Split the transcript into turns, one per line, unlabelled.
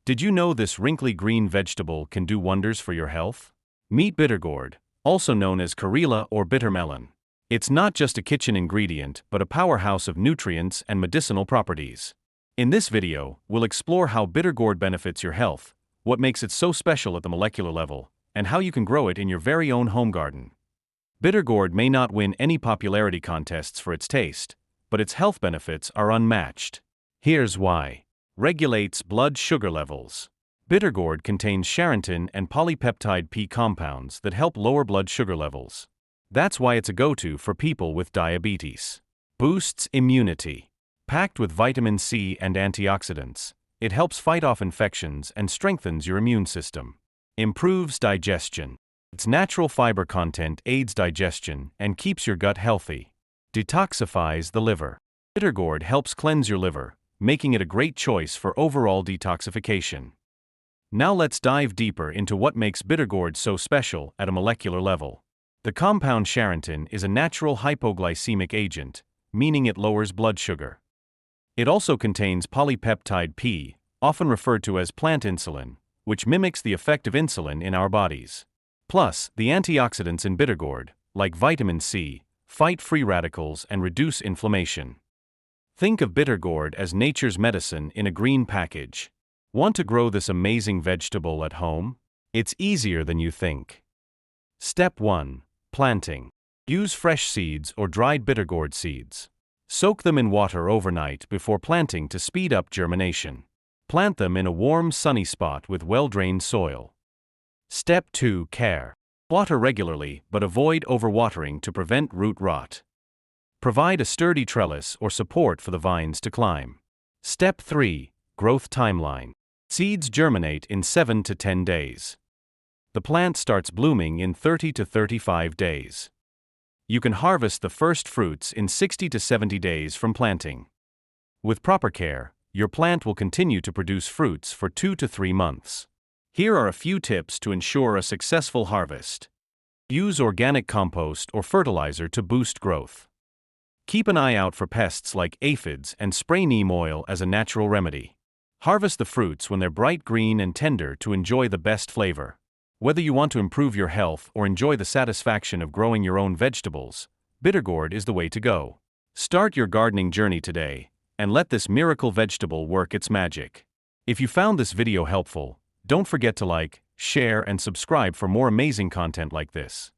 Did you know this wrinkly green vegetable can do wonders for your health? Meet bitter gourd, also known as Karela or bitter melon. It's not just a kitchen ingredient but a powerhouse of nutrients and medicinal properties. In this video, we'll explore how bitter gourd benefits your health, what makes it so special at the molecular level, and how you can grow it in your very own home garden. Bitter gourd may not win any popularity contests for its taste, but its health benefits are unmatched. Here's why. Regulates blood sugar levels. Bitter gourd contains charantin and polypeptide P compounds that help lower blood sugar levels. That's why it's a go-to for people with diabetes. Boosts immunity. Packed with vitamin C and antioxidants, it helps fight off infections and strengthens your immune system. Improves digestion. Its natural fiber content aids digestion and keeps your gut healthy. Detoxifies the liver. Bitter gourd helps cleanse your liver, making it a great choice for overall detoxification. Now let's dive deeper into what makes bitter gourd so special at a molecular level. The compound charantin is a natural hypoglycemic agent, meaning it lowers blood sugar. It also contains polypeptide P, often referred to as plant insulin, which mimics the effect of insulin in our bodies. Plus, the antioxidants in bitter gourd, like vitamin C, fight free radicals and reduce inflammation. Think of bitter gourd as nature's medicine in a green package. Want to grow this amazing vegetable at home? It's easier than you think. Step 1. Planting. Use fresh seeds or dried bitter gourd seeds. Soak them in water overnight before planting to speed up germination. Plant them in a warm, sunny spot with well-drained soil. Step 2. Care. Water regularly but avoid overwatering to prevent root rot. Provide a sturdy trellis or support for the vines to climb. Step 3. Growth timeline. Seeds germinate in 7 to 10 days. The plant starts blooming in 30 to 35 days. You can harvest the first fruits in 60 to 70 days from planting. With proper care, your plant will continue to produce fruits for 2 to 3 months. Here are a few tips to ensure a successful harvest. Use organic compost or fertilizer to boost growth. Keep an eye out for pests like aphids and spray neem oil as a natural remedy. Harvest the fruits when they're bright green and tender to enjoy the best flavor. Whether you want to improve your health or enjoy the satisfaction of growing your own vegetables, bitter gourd is the way to go. Start your gardening journey today, and let this miracle vegetable work its magic. If you found this video helpful, don't forget to like, share, and subscribe for more amazing content like this.